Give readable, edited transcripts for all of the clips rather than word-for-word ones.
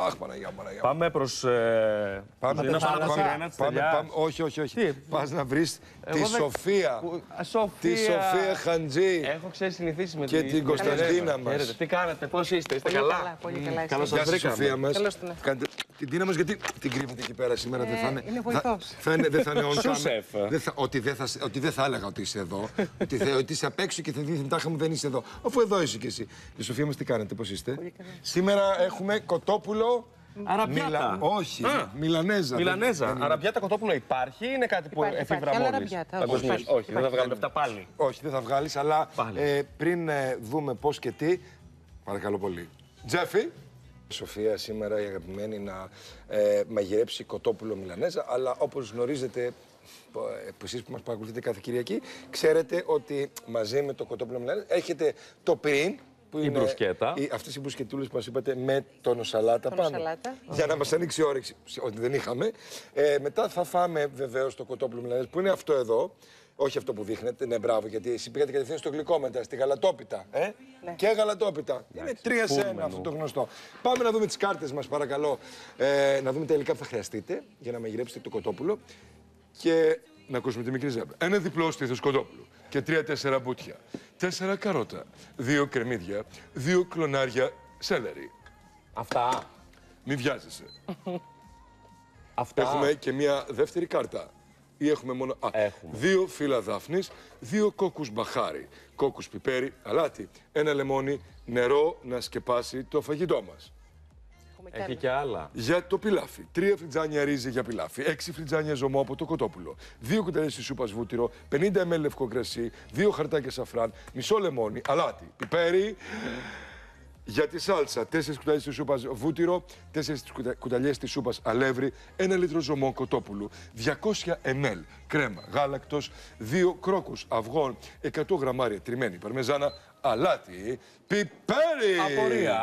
Αχ, Παναγιά. Πάμε προς... Πάμε. Όχι. Πας να βρεις τη Σοφία. Τη Σοφία Χαντζή. Έχω συνηθίσει με και την Κωνσταντίνα μας. Τι κάνετε, πώς είστε, είστε καλά? Πολύ καλά. Καλώς σας βρήκαμε. Σοφία μας. Καλώς την Την Τίνα μας, γιατί την κρύβετε εκεί πέρα σήμερα, δεν θα είναι. Είναι βοηθός. Δεν θα είναι on Σουσεφ. Ότι δεν θα έλεγα ότι είσαι εδώ. Ότι είσαι απ' έξω και θα δει τάχα μου δεν είσαι εδώ. Αφού εδώ είσαι κι εσύ. Η Σοφία μας τι κάνετε, πώς είστε? Σήμερα έχουμε κοτόπουλο. Αραμπιάτα. Όχι, Μιλανέζα. Αραμπιάτα κοτόπουλο υπάρχει ή είναι κάτι που εφήβρα μόλις? Όχι, δεν θα βγάλουμε αυτά πάλι. Όχι, δεν θα βγάλεις, αλλά πριν δούμε πώς και τι, παρακαλώ πολύ. Τζέφι. Σοφία σήμερα η αγαπημένη να μαγειρέψει κοτόπουλο Μιλανέζα, αλλά όπως γνωρίζετε, εσείς που μας παρακολουθείτε κάθε Κυριακή, ξέρετε ότι μαζί με το κοτόπουλο Μιλανέζα έχετε το πριν, που είναι μπρουσκέτα. Αυτές οι μπρουσκετούλες που μας είπατε με τόνο σαλάτα πάνω. Για να μας ανοίξει η όρεξη, ότι δεν είχαμε. Μετά θα φάμε βεβαίως το κοτόπουλο Μιλανέζα, που είναι αυτό εδώ. Όχι αυτό που δείχνετε, ναι, μπράβο, γιατί εσύ πήγατε κατευθείαν στο γλυκό μετά, στη γαλατόπιτα. Ναι. Και γαλατόπιτα. Είναι 3 σε 1 αυτό το γνωστό. Πάμε να δούμε τις κάρτες μας, παρακαλώ. Να δούμε τα υλικά που θα χρειαστείτε για να μαγειρέψετε το κοτόπουλο. Και να ακούσουμε τη μικρή ζέμπα. Ένα διπλό στήθος κοτόπουλο και 3-4 μπουτια. 4 καρότα. 2 κρεμμύδια. 2 κλονάρια σέλερι. Αυτά. Μη βιάζεσαι. Αυτά. Έχουμε και μια δεύτερη κάρτα. Ή έχουμε μόνο. Έχουμε. 2 φύλλα δάφνης, 2 κόκκους μπαχάρι, κόκκους πιπέρι, αλάτι, 1 λεμόνι, νερό να σκεπάσει το φαγητό μας. Έχει και άλλα. Για το πιλάφι, 3 φλιτζάνια ρύζι για πιλάφι, 6 φλιτζάνια ζωμό από το κοτόπουλο, 2 κουταλιές της σούπας βούτυρο, 50 ml λευκό κρασί, 2 χαρτάκια σαφράν, μισό λεμόνι, αλάτι, πιπέρι. Για τη σάλτσα, 4 κουταλιές της σούπας βούτυρο, 4 κουταλιές της σούπας αλεύρι, 1 λίτρο ζωμό κοτόπουλου, 200 ml κρέμα γάλακτος, 2 κρόκους αυγών, 100 γραμμάρια τριμμένη παρμεζάνα, αλάτι, πιπέρι.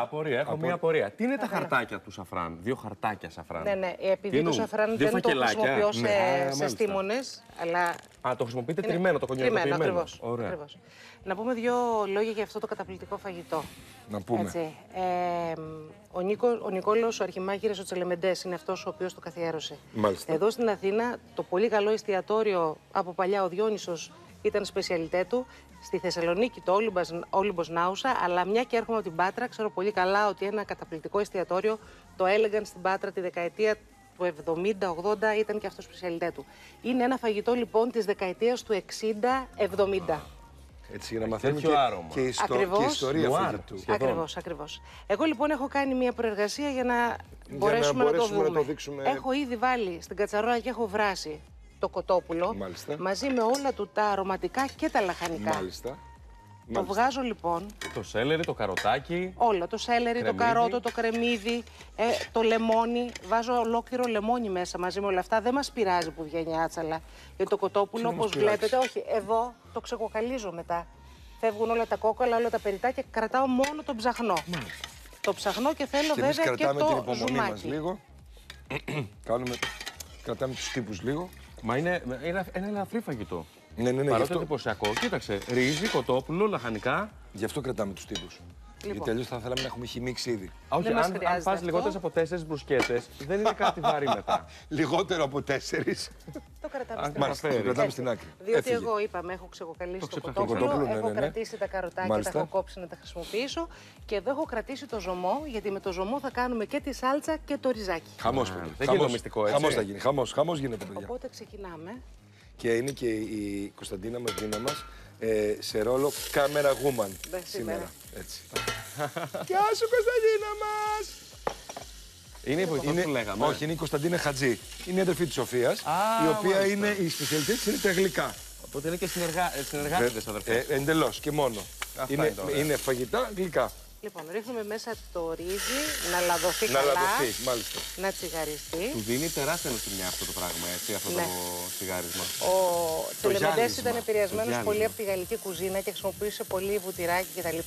Απορία. Έχω μία απορία. Τι είναι τα χαρτάκια του σαφράν? 2 χαρτάκια σαφράν. Ναι. Επειδή το σαφράν δεν το χρησιμοποιώ σε στίμονες, αλλά. Το χρησιμοποιείτε τριμμένο, το κονιατοποιημένο. Ακριβώς. Να πούμε 2 λόγια για αυτό το καταπληκτικό φαγητό. Να πούμε. Έτσι. Ο Νικόλαος, ο αρχιμάγειρας, ο Τσελεμεντές, είναι αυτός ο οποίος το καθιέρωσε. Μάλιστα. Εδώ στην Αθήνα, το πολύ καλό εστιατόριο από παλιά, ο Διόνυσος, ήταν σπεσιαλιτέ του. Στη Θεσσαλονίκη το Όλυμπος Νάουσα, αλλά μια και έρχομαι από την Πάτρα, ξέρω πολύ καλά ότι ένα καταπληκτικό εστιατόριο το έλεγαν στην Πάτρα τη δεκαετία του 70-80, ήταν και αυτό σπεσιαλιτέ του. Είναι ένα φαγητό λοιπόν της δεκαετίας του 60-70. Έτσι, για να μαθαίνουμε και ιστορία φαγητού. Ακριβώς. Εγώ λοιπόν έχω κάνει μια προεργασία για να μπορέσουμε να το δούμε. Έχω ήδη βάλει στην κατσαρόλα και έχω βράσει το κοτόπουλο. Μάλιστα. Μαζί με όλα του τα αρωματικά και τα λαχανικά. Μάλιστα. Το βγάζω λοιπόν. Το σέλερι, το καροτάκι. Όλο. Το σέλερι, κρεμμύδι, το καρότο, το κρεμμύδι, το λεμόνι. Βάζω ολόκληρο λεμόνι μέσα μαζί με όλα αυτά. Δεν μας πειράζει που βγαίνει άτσαλα. Γιατί το κοτόπουλο, όπως βλέπετε, όχι, εδώ το ξεκοκαλίζω μετά. Φεύγουν όλα τα κόκκαλα, όλα τα περιτά και κρατάω μόνο τον ψαχνό. Το ψαχνό και θέλω βέβαια και το την υπομονή ζουμάκι. μας λίγο. Κρατάμε τους τύπους λίγο. Μα είναι ένα ελαφρύ φαγητό. Ναι. Παρότι εντυπωσιακό. Κοίταξε, ρύζι, κοτόπουλο, λαχανικά. Γι' αυτό κρατάμε τους τύπους. Γιατί αλλιώς θα θέλαμε να έχουμε χυμίξει ήδη. Όχι, αν φας λιγότερες από 4 μπρουσκέτες, δεν είναι κάτι βαρύ μετά. Λιγότερο από 4. Το κρατάμε στην άκρη. Διότι εγώ είπαμε, έχω ξεκοκαλίσει το κοτόπουλο, έχω κρατήσει τα καροτάκια, τα έχω κόψει να τα χρησιμοποιήσω και εδώ έχω κρατήσει το ζωμό, γιατί με το ζωμό θα κάνουμε και τη σάλτσα και το ριζάκι. Χαμός, παιδιά. Δεν γίνεται μυστικό, έτσι. Χαμός θα γίνει. Χαμός γίνεται, παιδιά. Οπότε ξεκινάμε. Και είναι και η Κωνσταντίνα μας, Δίνα μας, σε ρόλο camera woman σήμερα. Έτσι. Γεια σου, Κωνσταντίνα μας! Είναι η βοηθός που λέγαμε. Όχι, είναι η Κωνσταντίνα Χατζή. Είναι η αδερφή της Σοφίας, η οποία είναι η σπεσιαλιτή της, είναι τα γλυκά. Οπότε είναι και συνεργάτες, αδερφές. Εντελώς και μόνο. Είναι φαγητά γλυκά. Λοιπόν, ρίχνουμε μέσα το ρύζι, να λαδωθεί καλά. Να λαδωθεί, μάλιστα. Να τσιγαριστεί. Του δίνει τεράστια νοστιμιά αυτό το πράγμα, έτσι, αυτό το τσιγάρισμα. Ο Τσελεμεντές ήταν επηρεασμένος πολύ από τη γαλλική κουζίνα και χρησιμοποιούσε πολύ βουτυράκι κτλ.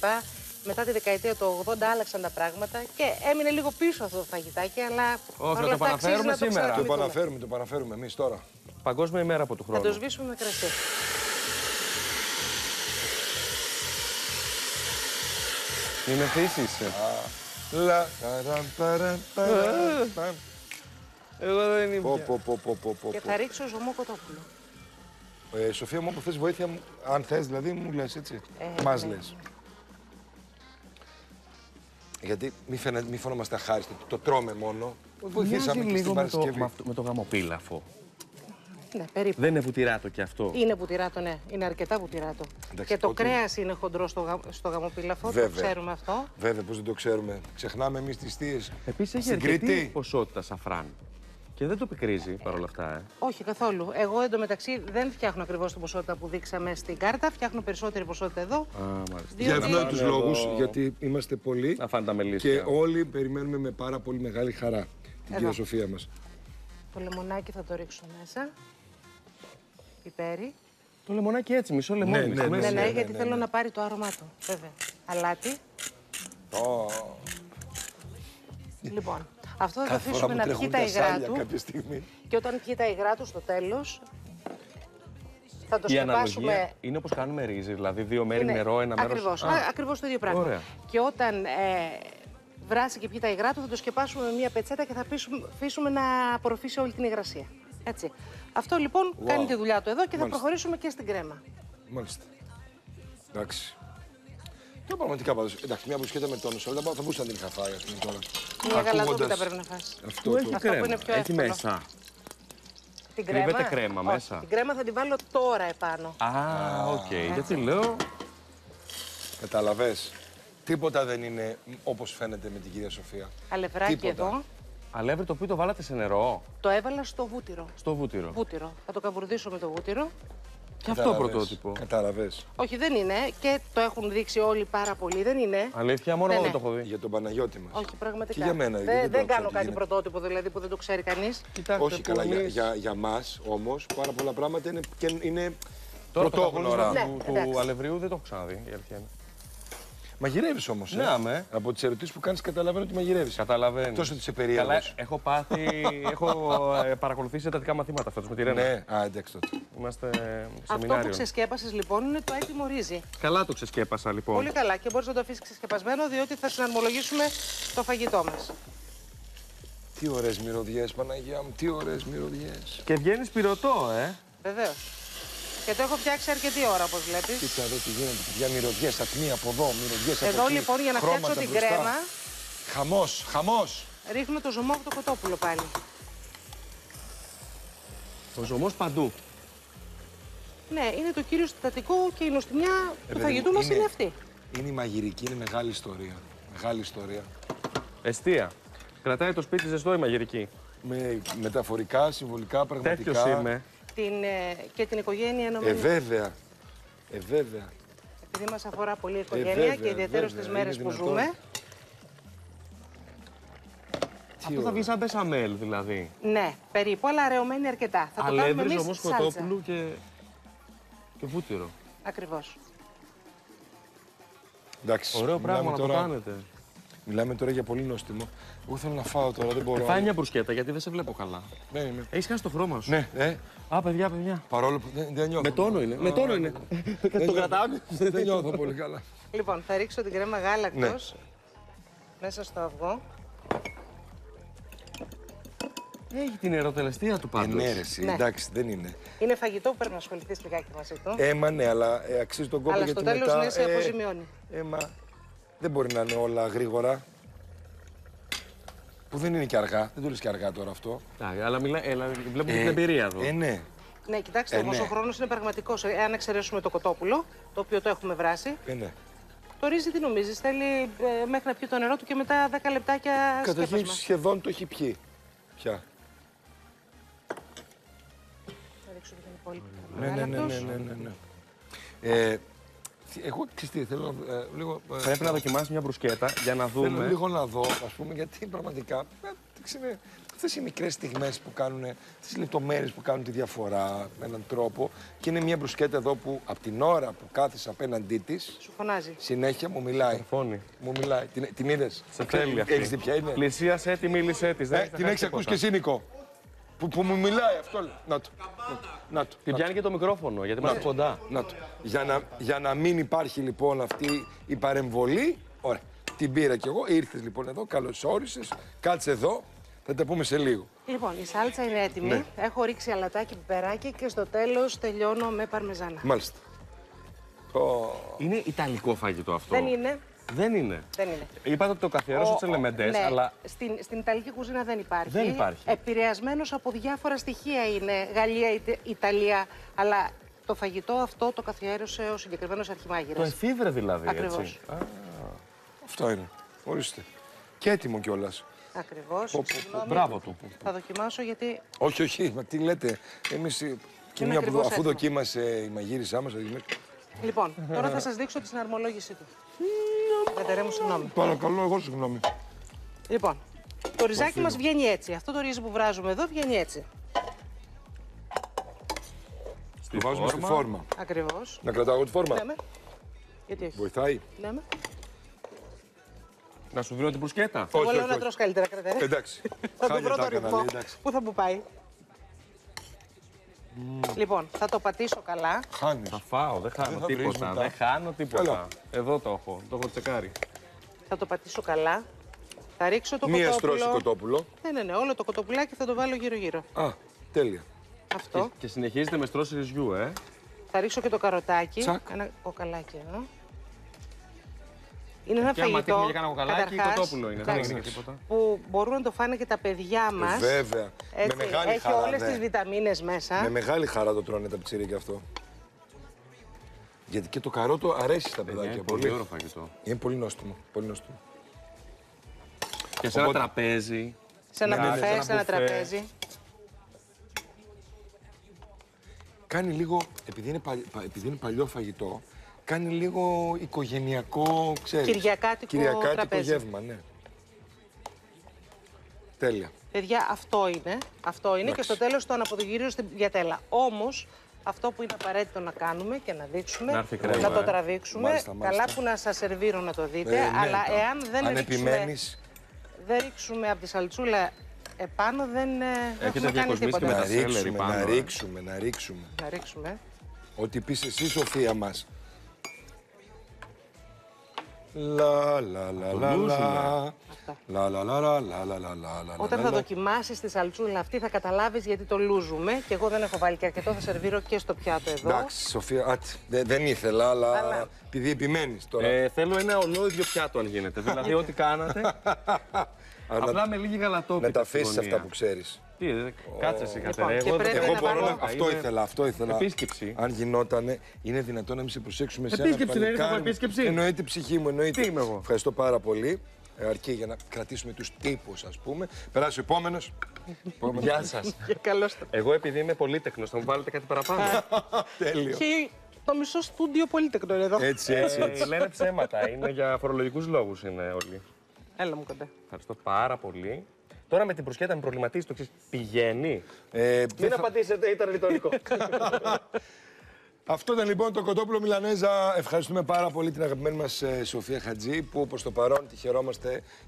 Μετά τη δεκαετία του 80 άλλαξαν τα πράγματα και έμεινε λίγο πίσω αυτό το φαγητάκι, αλλά όχι, θα το επαναφέρουμε σήμερα. Το επαναφέρουμε εμείς τώρα. Παγκόσμια ημέρα από του χρόνου. Θα το σβήσουμε με κρασί. Μην με θύσεις. Εγώ δεν είμαι. Και θα ρίξω ζωμό κοτόπουλο. Σοφία μου, όπου θες βοήθεια, αν θες δηλαδή, μου λες έτσι. Μας λες. Γιατί μη φωνόμαστε αχάριστοι, το τρώμε μόνο. Βοηθήσαμε και στην Παρασκευή. Με το γαμοπίλαφο. Ναι, περίπου. Δεν είναι βουτυράτο κι αυτό. Είναι βουτυράτο, ναι. Είναι αρκετά βουτυράτο. Και το κρέας είναι χοντρό στο γαμοπίλαφο, το ξέρουμε αυτό. Βέβαια, πώς δεν το ξέρουμε. Ξεχνάμε εμείς τις θείες. Επίσης έχει αρκετή ποσότητα σαφράν. Και δεν το πικρίζει παρόλα αυτά, Όχι, καθόλου. Εγώ εντωμεταξύ δεν φτιάχνω ακριβώς την ποσότητα που δείξαμε στην κάρτα. Φτιάχνω περισσότερη ποσότητα εδώ. Για ευνόητους λόγους, γιατί είμαστε πολλοί. Να φάνε τα μελίσια. Και όλοι περιμένουμε με πάρα πολύ μεγάλη χαρά την κυρία Σοφία μας. Το λεμονάκι θα το ρίξω μέσα. Πιπέρι. Το λεμονάκι έτσι, μισό λεμόνι. Ναι, γιατί θέλω να πάρει το άρωμά του. Βέβαια. Αλάτι. Λοιπόν, αυτό θα το αφήσουμε να πιει τα υγρά του. Και όταν πιει τα υγρά του στο τέλος, θα το σκεπάσουμε. Είναι όπως κάνουμε ρύζι, δηλαδή 2 μέρη νερό, 1 μέρος. Ακριβώς το ίδιο πράγμα. Ωραία. Και όταν βράσει και πιει τα υγρά του, θα το σκεπάσουμε με μια πετσέτα και θα αφήσουμε να απορροφήσει όλη την υγρασία. Έτσι. Αυτό λοιπόν κάνει τη δουλειά του εδώ και θα προχωρήσουμε και στην κρέμα. Μάλιστα. Εντάξει. Το πραγματικά πάντως. Εντάξει, μια μπουσκέτα με τόνο σαλάτα θα μπορούσα να την είχα φάει, ας πούμε τώρα. Μια γαλατόπιτα πρέπει να φας. Αυτό που είναι πιο έχει εύκολο. μέσα. Την κρέμα. Κρύβεται κρέμα μέσα. Την κρέμα θα την βάλω τώρα επάνω. Οκ. Γιατί λέω. Καταλαβες. Τίποτα δεν είναι όπως φαίνεται με την κυρία Σοφία. Αλευράκι εδώ. Αλεύρι το οποίο το βάλατε σε νερό. Το έβαλα στο βούτυρο. Στο βούτυρο. Θα το καβουρδίσω με το βούτυρο. Και αυτό πρωτότυπο. Κατάλαβες. Όχι, δεν είναι. Και το έχουν δείξει όλοι πάρα πολύ. Δεν είναι. Αλήθεια, μόνο εγώ δεν το έχω δει. Για τον Παναγιώτη μας. Όχι, πραγματικά. Και για μένα. Δεν κάνω κάτι πρωτότυπο δηλαδή που δεν το ξέρει κανείς. Όχι, καλά. Για μας όμως πάρα πολλά πράγματα είναι Τώρα πρωτόγνωρα. Του αλευριού δεν το έχω ξαναδεί. Η αλήθεια είναι. Μαγειρεύεις όμως. Ναι, αμέ. Από τις ερωτήσεις που κάνεις καταλαβαίνω ότι μαγειρεύεις. Καταλαβαίνω. Τόσο ότι είσαι περίεργος. Έχω παρακολουθήσει εντατικά μαθήματα φέτος με τη Ρένα. Ναι, εντάξει τότε. Είμαστε Αυτό σεμινάριο. που ξεσκέπασες λοιπόν είναι το έτοιμο ρύζι. Καλά το ξεσκέπασα λοιπόν. Πολύ καλά και μπορείς να το αφήσεις ξεσκεπασμένο διότι θα συναρμολογήσουμε το φαγητό μας. Τι ωραίες μυρωδιές, Παναγία μου, τι ωραίες μυρωδιές. Και βγαίνεις πυρωτό, Βεβαίως. Και το έχω φτιάξει αρκετή ώρα, όπως βλέπεις. Κοίτα εδώ τι γίνεται, παιδιά, μυρωδιές ατμία από εδώ, μυρωδιές από εκεί. Εδώ λοιπόν για να φτιάξω την κρέμα. Χαμός, χαμός. Ρίχνω το ζωμό από το κοτόπουλο πάλι. Ο ζωμός παντού. Ναι, είναι το κύριο συστατικό και η νοστιμιά του φαγητού μας είναι αυτή. Είναι η μαγειρική, είναι μεγάλη ιστορία. Μεγάλη ιστορία. Εστία. Κρατάει το σπίτι ζεστό η μαγειρική. Με μεταφορικά, συμβολικά, πραγματικά. Τέτοιος είμαι. Και την οικογένεια ενωμένη. Βέβαια. Βέβαια. Επειδή μας αφορά πολύ η οικογένεια και ιδιαίτερα στις μέρες που ζούμε. Αυτό θα βγει σαν μπεσαμέλ δηλαδή. Ναι, περίπου, αλλά αραιωμένη αρκετά. Θα το κάνουμε εμείς όμως κοτόπουλου και βούτυρο. Ακριβώς. Εντάξει. Ωραίο πράγμα να το κάνετε. Μιλάμε τώρα για πολύ νόστιμο. Εγώ θέλω να φάω τώρα, δεν μπορώ. Φάει μια μπρουσκέτα γιατί δεν σε βλέπω καλά. Δεν είμαι. Έχεις χάσει το χρώμα σου. Ναι, παιδιά. Παρόλο που δεν νιώθω. Με τόνο είναι. Με τόνο είναι. Το κρατάω. Δεν νιώθω πολύ καλά. Λοιπόν, θα ρίξω την κρέμα γάλακτος μέσα στο αυγό. Έχει την ερωτελεστία του πάντως. Ναι, εντάξει, δεν είναι. Είναι φαγητό που πρέπει να ασχοληθείς λιγάκι μαζί του. Ναι, αλλά αξίζει τον κόπο αλλά γιατί στο τέλος μετά... ναι, σε αποζημιώνει. Δεν μπορεί να είναι όλα γρήγορα. Που δεν είναι και αργά. Δεν το λες και αργά τώρα αυτό. Αλλά βλέπουμε την εμπειρία εδώ. Ναι. Ναι, κοιτάξτε, όμως ο χρόνος είναι πραγματικός. Αν εξαιρέσουμε το κοτόπουλο, το οποίο το έχουμε βράσει. Ναι. Το ρύζι τι νομίζεις, θέλει μέχρι να πιει το νερό του και μετά 10 λεπτάκια σκέπασμα. Καταρχήν σχεδόν το έχει πιει. Πια. Θα ρίξω και την υπόλοιπη. Ναι. Εγώ θέλω λίγο... Πρέπει να δοκιμάσεις μια μπρουσκέτα για να δούμε. Θέλω λίγο να δω, ας πούμε, γιατί πραγματικά αυτές οι μικρές στιγμές που κάνουν, αυτές οι λεπτομέρειες που κάνουν τη διαφορά με έναν τρόπο. Και είναι μια μπρουσκέτα εδώ που από την ώρα που κάθεσαι απέναντί της. Σου φωνάζει. Συνέχεια μου μιλάει. Φώνει. Μου μιλάει. Την είδες? Σε θέλει αυτή. Έχεις δει ποια είναι? Πλησίασέ τη, μίλησέ της. Την έχεις ακούσει και εσύ, Νίκο? Που μου μιλάει αυτό. Να το. Την πιάνει και το μικρόφωνο, γιατί είμαστε κοντά. Να το. Για να μην υπάρχει λοιπόν αυτή η παρεμβολή. Ωραία. την πήρα κι εγώ. Ήρθες λοιπόν εδώ, καλώς όρισες. Κάτσε εδώ, θα τα πούμε σε λίγο. Λοιπόν, η σάλτσα είναι έτοιμη. Ναι. Έχω ρίξει αλατάκι, πιπεράκι και στο τέλος τελειώνω με παρμεζάνα. Μάλιστα. Είναι ιταλικό φαγητό αυτό. Δεν είναι. Δεν είναι. Δεν είναι. Είπατε ότι το καθιέρωσε τσελεμεντές, ναι, αλλά. Στην Ιταλική κουζίνα δεν υπάρχει. Δεν υπάρχει. Επηρεασμένος από διάφορα στοιχεία είναι. Γαλλία, Ιταλία. Αλλά το φαγητό αυτό το καθιέρωσε ο συγκεκριμένος αρχιμάγειρας. Το εφήβρε δηλαδή. Ακριβώς. Έτσι. Αυτό είναι. Ορίστε. Και έτοιμο κιόλας. Ακριβώς. Μπράβο του. Θα δοκιμάσω γιατί. Όχι, όχι, μα τι λέτε. Εμείς και μια που ακριβώς αφού έτοιμο. δοκίμασε η μαγείρισά μας. Λοιπόν, τώρα θα σας δείξω τη συναρμολόγησή του. Κατερέ μου, συγγνώμη. Παρακαλώ, εγώ συγγνώμη. Λοιπόν, το ριζάκι μας βγαίνει έτσι. Αυτό το ρύζι που βράζουμε εδώ βγαίνει έτσι. Το βάζουμε στη φόρμα. Ακριβώς. Να κρατάω εγώ τη φόρμα. Λέμε. Γιατί όχι. Βοηθάει. Λέμε. Να σου δίνω την μπρουσκέτα. Εγώ Όχι, λέω όχι, να όχι. τρως καλύτερα, κρατέρε. Εντάξει. Θα του Χάλια βρω τα το έκανα, ρυθμό. λέει, εντάξει. Πού θα μου πάει. Λοιπόν, θα το πατήσω καλά. Χάνεις. Θα φάω, δεν χάνω θα βρεις τίποτα. μετά. Δεν χάνω τίποτα. Καλά. Εδώ το έχω τσεκάρει. Θα το πατήσω καλά. Θα ρίξω το Μία κοτόπουλο. στρώση κοτόπουλο. Ναι, όλο το κοτοπουλάκι θα το βάλω γύρω-γύρω. Α, τέλεια. Αυτό. Και συνεχίζετε με στρώση ρυζιού, Θα ρίξω και το καροτάκι. Τσακ. Ένα κοκαλάκι εδώ. Είναι ένα Και άμα φαγητό, τύχουμε για κάνα κοκαλάκι, καταρχάς, κοτόπουλο είναι. Δεν εντάξει, είναι και τίποτα. που μπορούν να το φάνε και τα παιδιά μας. Βέβαια. Έτσι, Με μεγάλη έχει χαρά. όλες ναι. τις βιταμίνες μέσα. Με μεγάλη χαρά το τρώνε τα πιτσιρίκια αυτό. Γιατί και το καρότο αρέσει στα παιδάκια Είναι πολύ. πολύ ωραίο φαγητό. Είναι πολύ νόστιμο. Πολύ νόστιμο. Και σε ένα Οπότε- τραπέζι. Σε ένα Ναι, μπουφέ, σε ένα μπουφέ. τραπέζι. Κάνει λίγο, επειδή είναι παλιό φαγητό, κάνει λίγο οικογενειακό, ξέρεις. Κυριακάτικο τραπέζι. γεύμα, ναι. Τέλεια. Παιδιά, αυτό είναι. Αυτό είναι. Εντάξει. Και στο τέλος το αναποδογυρίζω στην πιατέλα. Όμως, αυτό που είναι απαραίτητο να κάνουμε και να δείξουμε, Να έρθει κρέμα, το τραβήξουμε. Μάλιστα, μάλιστα. Καλά που να σας σερβίρω να το δείτε. Ναι, αλλά τώρα. εάν Αν δεν επιμένεις, ρίξουμε από τη σαλτσούλα επάνω, δεν Έχετε έχουμε κάνει διακοσμήσει τίποτα. και με να τα σέλερι ρίξουμε, πάνω, να ρίξουμε, να ρίξουμε. Να ρίξουμε. Ό,τι πεις εσύ, Σοφία μας. Λα, λα, λα, λα, λα. Αυτά. Λα, λα, λα, λα, λα, λα, λα, λα, Όταν λα, θα λα. δοκιμάσεις τη σαλτσούλα αυτή θα καταλάβεις γιατί το λούζουμε. Και εγώ δεν έχω βάλει και αρκετό, θα σερβίρω και στο πιάτο εδώ. Εντάξει, Σοφία, δεν ήθελα, αλλά Αλλά- επειδή επιμένεις τώρα. Θέλω ένα ολόιδιο πιάτο αν γίνεται. Δηλαδή, ό,τι κάνατε. Απλά με λίγη γαλατόπιτα. Να τα στη αφήσεις γωνία. αυτά που ξέρεις. Κάτσε εσύ, Κατερέ. και πρέπει Εγώ να μπορώ βάλω- να. Αυτό ήθελα. Επίσκεψη. Αν γινότανε, είναι δυνατόν να μην σε προσέξουμε σε ένα Επίσκεψη, δεν ήρθα παλικάρι. από επίσκεψη. Εννοείται ψυχή μου, εννοείται. Τι είμαι εγώ. Ευχαριστώ πάρα πολύ. Αρκεί για να κρατήσουμε τους τύπους, ας πούμε. Περάσει ο επόμενος. Γεια σας. Και καλώς το. Εγώ επειδή είμαι πολύτεκνος, θα μου βάλετε κάτι παραπάνω. Τέλειο. Και το μισό στούντιο πολύτεκνο είναι εδώ. Έτσι, έτσι. Λένε ψέματα. Είναι για φορολογικούς λόγους είναι όλοι. Έλα μου κοντά. Ευχαριστώ πάρα πολύ. Τώρα με την μπρουσκέτα με προβληματίζει το εξής. Πηγαίνει. Δεν Μην θα- απαντήσετε, ήταν ρητορικό. Αυτό ήταν λοιπόν το κοτόπουλο Μιλανέζα. Ευχαριστούμε πάρα πολύ την αγαπημένη μας Σοφία Χατζή, που προς το παρόν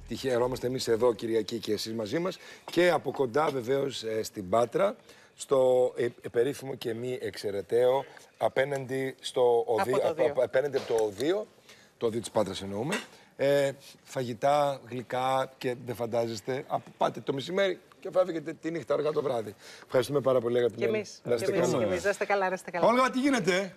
τη χαιρόμαστε εμείς εδώ Κυριακή και εσείς μαζί μας. Και από κοντά βεβαίως στην Πάτρα, στο περίφημο και μη εξαιρεταίο, απέναντι απέναντι από το οδείο, το οδείο της Πάτρας εννοούμε. Φαγητά, γλυκά και δεν φαντάζεστε. Πάτε το μεσημέρι και φάβετε τη νύχτα αργά το βράδυ. Ευχαριστούμε πάρα πολύ, Και αγαπημένοι. εμείς. Να είστε καλά. Να είστε καλά, να είστε καλά. Όλγα, τι γίνεται?